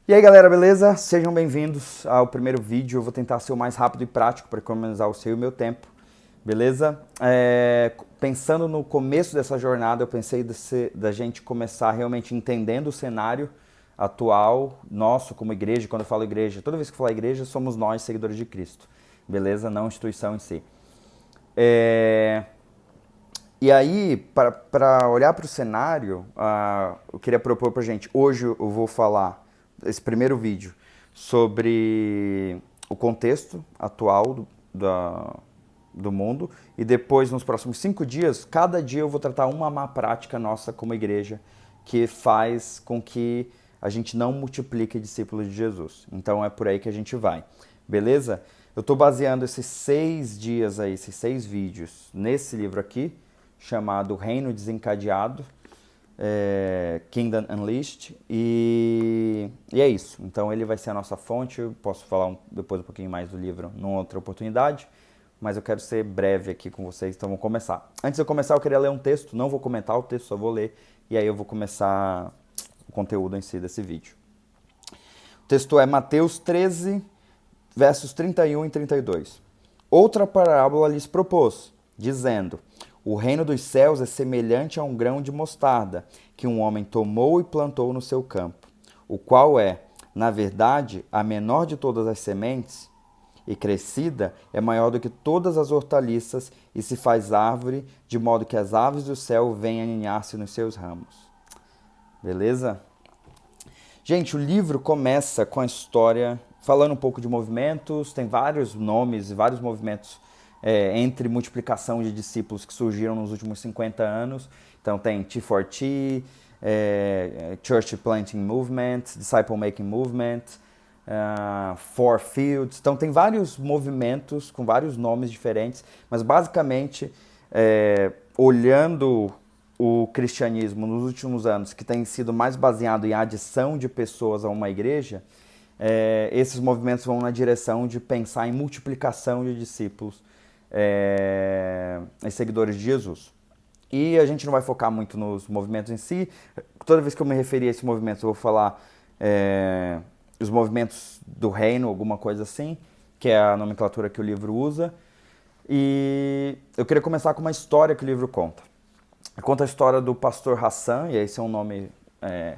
E aí galera, beleza? Sejam bem-vindos ao primeiro vídeo. Eu vou tentar ser o mais rápido e prático para economizar o seu e o meu tempo, beleza? Pensando no começo dessa jornada, eu pensei da gente começar realmente entendendo o cenário atual nosso como igreja. Quando eu falo igreja, toda vez que eu falar igreja, somos nós, seguidores de Cristo, beleza? Não a instituição em si. E aí, para olhar para o cenário, eu queria propor para gente, hoje eu vou falar, esse primeiro vídeo, sobre o contexto atual do mundo, e depois, nos próximos 5 dias, cada dia eu vou tratar uma má prática nossa como igreja, que faz com que a gente não multiplique discípulos de Jesus. Então é por aí que a gente vai, beleza? Eu estou baseando esses 6 dias aí, esses 6 vídeos, nesse livro aqui, chamado Reino Desencadeado, Kingdom Unleashed, e é isso. Então ele vai ser a nossa fonte. Eu posso falar depois um pouquinho mais do livro numa outra oportunidade, mas eu quero ser breve aqui com vocês, então vamos começar. Antes de eu começar, eu queria ler um texto, não vou comentar o texto, só vou ler, e aí eu vou começar o conteúdo em si desse vídeo. O texto é Mateus 13, versos 31 e 32. Outra parábola lhes propôs, dizendo: o reino dos céus é semelhante a um grão de mostarda, que um homem tomou e plantou no seu campo, o qual é, na verdade, a menor de todas as sementes, e crescida é maior do que todas as hortaliças, e se faz árvore, de modo que as aves do céu vêm aninhar-se nos seus ramos. Beleza? Gente, o livro começa com a história, falando um pouco de movimentos, tem vários nomes e vários movimentos entre multiplicação de discípulos que surgiram nos últimos 50 anos. Então tem T4T, Church Planting Movement, Disciple Making Movement, Four Fields. Então tem vários movimentos com vários nomes diferentes, mas basicamente, olhando o cristianismo nos últimos anos, que tem sido mais baseado em adição de pessoas a uma igreja, esses movimentos vão na direção de pensar em multiplicação de discípulos, em seguidores de Jesus. E a gente não vai focar muito nos movimentos em si. Toda vez que eu me referir a esses movimentos, eu vou falar os movimentos do reino, alguma coisa assim, que é a nomenclatura que o livro usa. E eu queria começar com uma história que o livro conta. Conta a história do pastor Hassan, e esse é um nome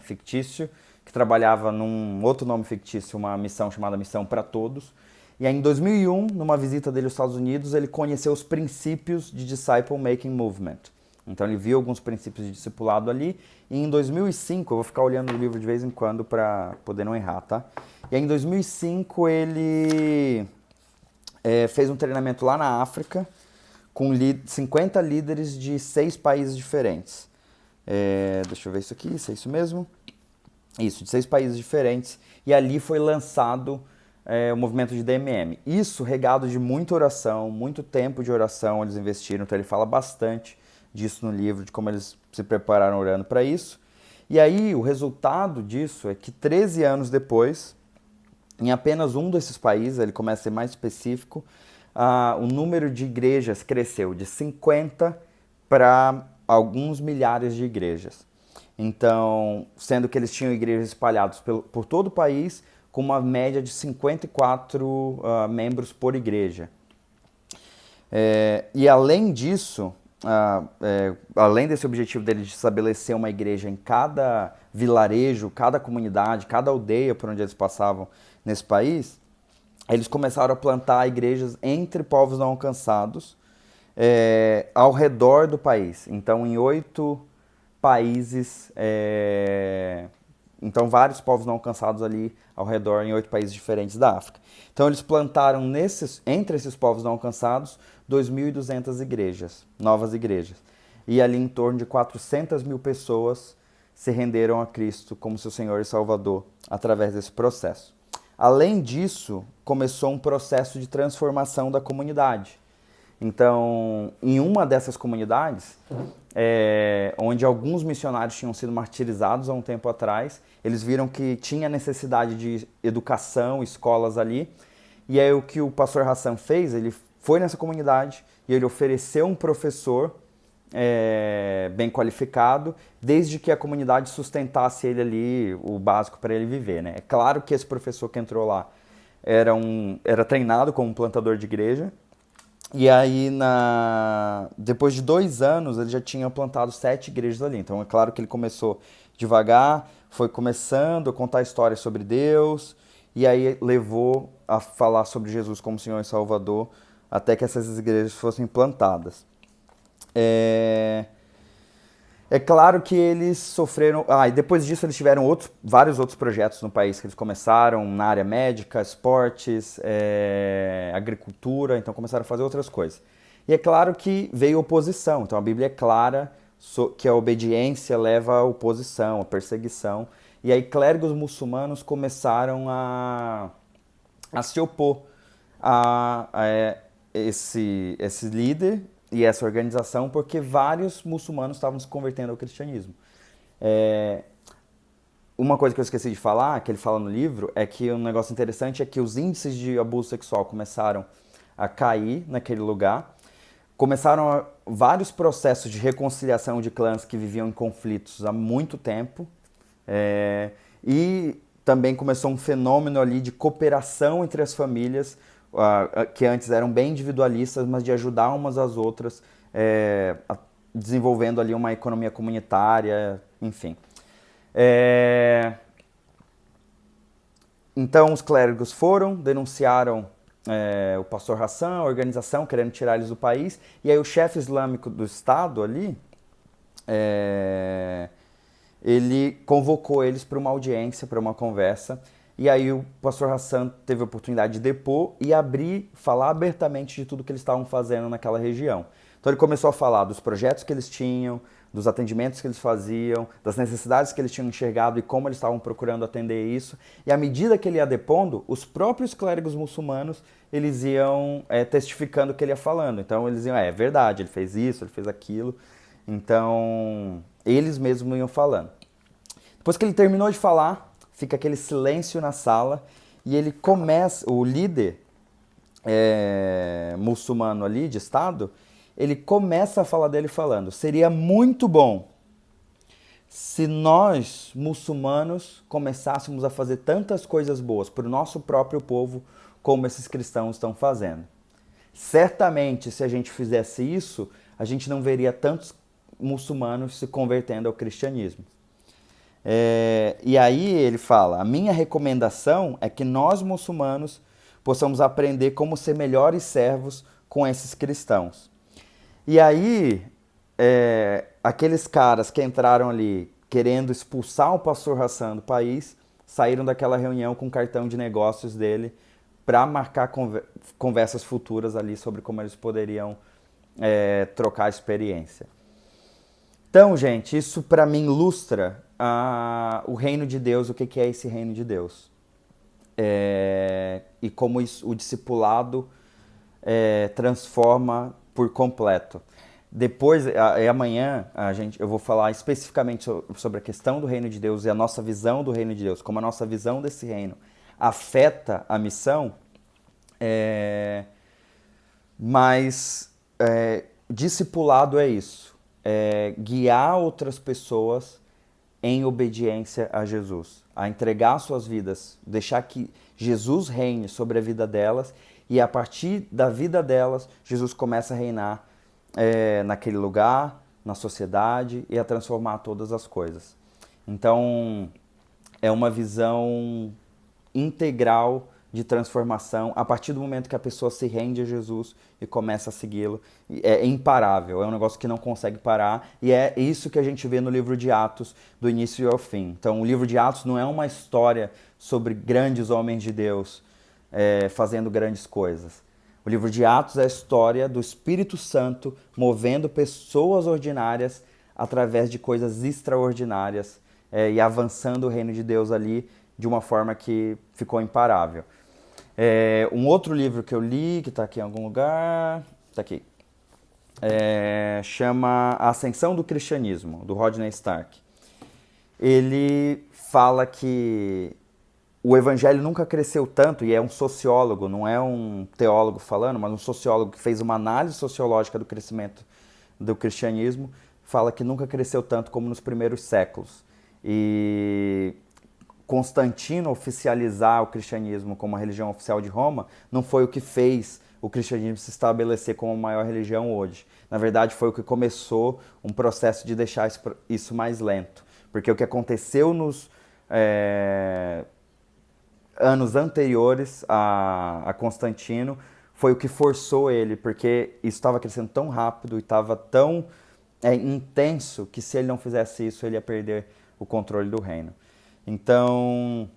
fictício, que trabalhava num outro nome fictício, uma missão chamada Missão para Todos. E aí, em 2001, numa visita dele aos Estados Unidos, ele conheceu os princípios de Disciple Making Movement. Então ele viu alguns princípios de discipulado ali. E em 2005, eu vou ficar olhando o livro de vez em quando para poder não errar, tá? E aí, em 2005 ele fez um treinamento lá na África com 50 líderes de 6 países diferentes. Deixa eu ver isso aqui, se é isso mesmo. Isso, de 6 países diferentes. E ali foi lançado o movimento de DMM. Isso regado de muita oração, muito tempo de oração eles investiram. Então ele fala bastante disso no livro, de como eles se prepararam orando para isso. E aí o resultado disso é que 13 anos depois, em apenas um desses países, ele começa a ser mais específico, o número de igrejas cresceu de 50 para alguns milhares de igrejas. Então, sendo que eles tinham igrejas espalhadas por todo o país, com uma média de 54 membros por igreja. E além disso, além desse objetivo dele de estabelecer uma igreja em cada vilarejo, cada comunidade, cada aldeia por onde eles passavam nesse país, eles começaram a plantar igrejas entre povos não alcançados, ao redor do país. Então, em 8 países, então vários povos não alcançados ali ao redor, em 8 países diferentes da África. Então eles plantaram entre esses povos não alcançados 2.200 igrejas, novas igrejas. E ali em torno de 400 mil pessoas se renderam a Cristo como seu Senhor e Salvador através desse processo. Além disso, começou um processo de transformação da comunidade. Então, em uma dessas comunidades, onde alguns missionários tinham sido martirizados há um tempo atrás, eles viram que tinha necessidade de educação, escolas ali, e aí o que o pastor Hassan fez, ele foi nessa comunidade e ele ofereceu um professor bem qualificado, desde que a comunidade sustentasse ele ali, o básico para ele viver, né? É claro que esse professor que entrou lá era treinado como plantador de igreja, e aí, depois de 2 anos, ele já tinha plantado 7 igrejas ali. Então, é claro que ele começou devagar, foi começando a contar histórias sobre Deus, e aí levou a falar sobre Jesus como Senhor e Salvador, até que essas igrejas fossem plantadas. É claro que eles sofreram. E depois disso eles tiveram vários outros projetos no país que eles começaram na área médica, esportes, agricultura, então começaram a fazer outras coisas. E é claro que veio oposição, então a Bíblia é clara que a obediência leva à oposição, à perseguição. E aí clérigos muçulmanos começaram a se opor a esse líder e essa organização, porque vários muçulmanos estavam se convertendo ao cristianismo. Uma coisa que eu esqueci de falar, que ele fala no livro, é que um negócio interessante é que os índices de abuso sexual começaram a cair naquele lugar, começaram vários processos de reconciliação de clãs que viviam em conflitos há muito tempo, e também começou um fenômeno ali de cooperação entre as famílias, que antes eram bem individualistas, mas de ajudar umas às outras, desenvolvendo ali uma economia comunitária, enfim. Então os clérigos denunciaram o pastor Hassan, a organização, querendo tirar eles do país, e aí o chefe islâmico do Estado ali, ele convocou eles para uma audiência, para uma conversa, e aí o pastor Hassan teve a oportunidade de depor e falar abertamente de tudo que eles estavam fazendo naquela região. Então ele começou a falar dos projetos que eles tinham, dos atendimentos que eles faziam, das necessidades que eles tinham enxergado e como eles estavam procurando atender isso. E à medida que ele ia depondo, os próprios clérigos muçulmanos, eles iam testificando o que ele ia falando. Então eles iam, é verdade, ele fez isso, ele fez aquilo. Então eles mesmos iam falando. Depois que ele terminou de falar, fica aquele silêncio na sala e ele começa, o líder muçulmano ali de Estado, ele começa a falar dele falando: seria muito bom se nós, muçulmanos, começássemos a fazer tantas coisas boas para o nosso próprio povo como esses cristãos estão fazendo. Certamente, se a gente fizesse isso, a gente não veria tantos muçulmanos se convertendo ao cristianismo. E aí ele fala: a minha recomendação é que nós, muçulmanos, possamos aprender como ser melhores servos com esses cristãos. E aí, aqueles caras que entraram ali querendo expulsar o pastor Hassan do país, saíram daquela reunião com o cartão de negócios dele para marcar conversas futuras ali sobre como eles poderiam trocar experiência. Então, gente, isso para mim ilustra o reino de Deus, o que é esse reino de Deus. E como o discipulado transforma por completo. Depois, amanhã, eu vou falar especificamente sobre a questão do reino de Deus e a nossa visão do reino de Deus, como a nossa visão desse reino afeta a missão, mas discipulado é isso, guiar outras pessoas em obediência a Jesus, a entregar suas vidas, deixar que Jesus reine sobre a vida delas, e a partir da vida delas, Jesus começa a reinar naquele lugar, na sociedade, e a transformar todas as coisas. Então, é uma visão integral de transformação a partir do momento que a pessoa se rende a Jesus e começa a segui-lo. É imparável, é um negócio que não consegue parar, e é isso que a gente vê no livro de Atos, do início ao fim. Então, o livro de Atos não é uma história sobre grandes homens de Deus fazendo grandes coisas. O livro de Atos é a história do Espírito Santo movendo pessoas ordinárias através de coisas extraordinárias e avançando o reino de Deus ali de uma forma que ficou imparável. Um outro livro que eu li, que está aqui em algum lugar, está aqui, chama A Ascensão do Cristianismo, do Rodney Stark. Ele fala que o evangelho nunca cresceu tanto, e é um sociólogo, não é um teólogo falando, mas um sociólogo que fez uma análise sociológica do crescimento do cristianismo, fala que nunca cresceu tanto como nos primeiros séculos. E Constantino oficializar o cristianismo como a religião oficial de Roma não foi o que fez o cristianismo se estabelecer como a maior religião hoje. Na verdade, foi o que começou um processo de deixar isso mais lento. Porque o que aconteceu nos anos anteriores a Constantino foi o que forçou ele, porque isso estava crescendo tão rápido e estava tão intenso que se ele não fizesse isso, ele ia perder o controle do reino. Então,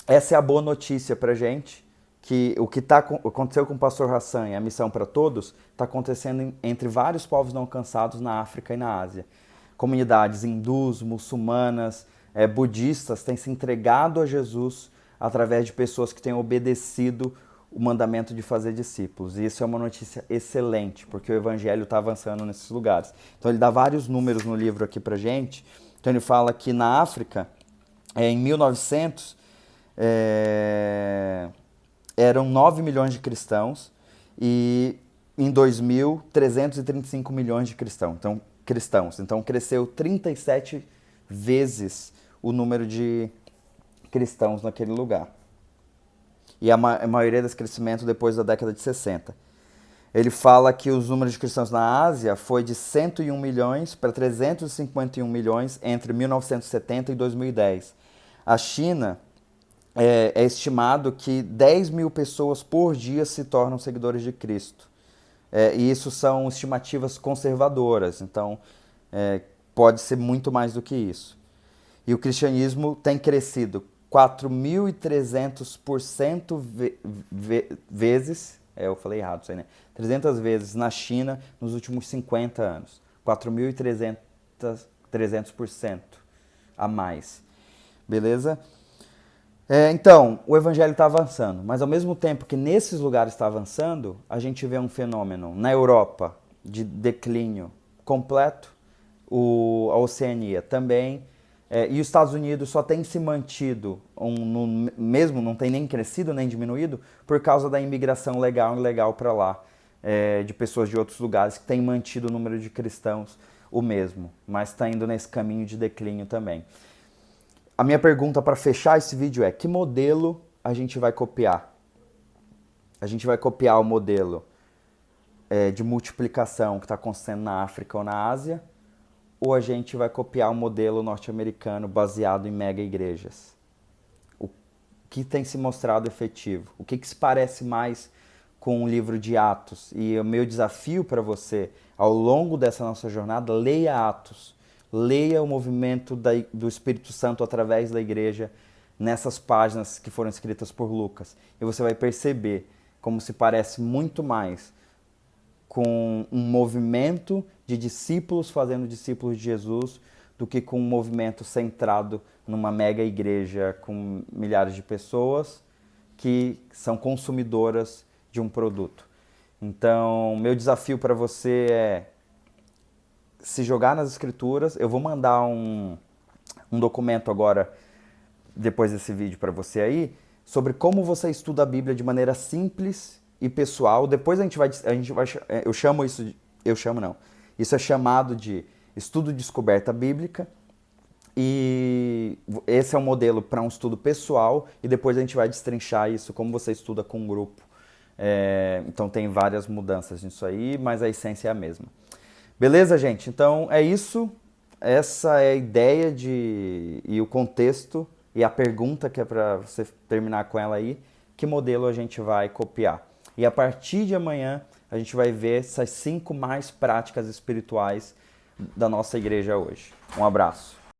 essa é a boa notícia pra gente, que o que aconteceu com o pastor Hassan e a missão para todos está acontecendo entre vários povos não alcançados na África e na Ásia. Comunidades hindus, muçulmanas, budistas têm se entregado a Jesus através de pessoas que têm obedecido o mandamento de fazer discípulos. E isso é uma notícia excelente, porque o evangelho está avançando nesses lugares. Então ele dá vários números no livro aqui pra gente. Então ele fala que na África, em 1900, eram 9 milhões de cristãos e em 2000, 335 milhões de cristãos. Então cresceu 37 vezes o número de cristãos naquele lugar. E a maioria desse crescimento depois da década de 60. Ele fala que os números de cristãos na Ásia foi de 101 milhões para 351 milhões entre 1970 e 2010. A China é estimado que 10 mil pessoas por dia se tornam seguidores de Cristo. E isso são estimativas conservadoras, então pode ser muito mais do que isso. E o cristianismo tem crescido 4.300% vezes, eu falei errado isso aí, né? 300 vezes na China nos últimos 50 anos. 4.300% a mais. Beleza? Então, o evangelho está avançando, mas ao mesmo tempo que nesses lugares está avançando, a gente vê um fenômeno na Europa de declínio completo, a Oceania também, e os Estados Unidos só tem se mantido, mesmo não tem nem crescido nem diminuído, por causa da imigração legal e ilegal para lá, de pessoas de outros lugares que têm mantido o número de cristãos o mesmo, mas está indo nesse caminho de declínio também. A minha pergunta para fechar esse vídeo é: que modelo a gente vai copiar? A gente vai copiar o modelo de multiplicação que está acontecendo na África ou na Ásia? Ou a gente vai copiar o modelo norte-americano baseado em mega igrejas? O que tem se mostrado efetivo? O que se parece mais com o livro de Atos? E o meu desafio para você, ao longo dessa nossa jornada, leia Atos. Leia o movimento do Espírito Santo através da igreja nessas páginas que foram escritas por Lucas. E você vai perceber como se parece muito mais com um movimento de discípulos fazendo discípulos de Jesus do que com um movimento centrado numa mega igreja com milhares de pessoas que são consumidoras de um produto. Então, meu desafio para você é se jogar nas escrituras. Eu vou mandar um documento agora, depois desse vídeo para você aí, sobre como você estuda a Bíblia de maneira simples e pessoal. Depois a gente vai isso é chamado de estudo de descoberta bíblica, e esse é um modelo para um estudo pessoal, e depois a gente vai destrinchar isso, como você estuda com um grupo. Então tem várias mudanças nisso aí, mas a essência é a mesma. Beleza, gente? Então é isso. Essa é a ideia e o contexto e a pergunta que é para você terminar com ela aí: que modelo a gente vai copiar? E a partir de amanhã a gente vai ver essas 5 mais práticas espirituais da nossa igreja hoje. Um abraço.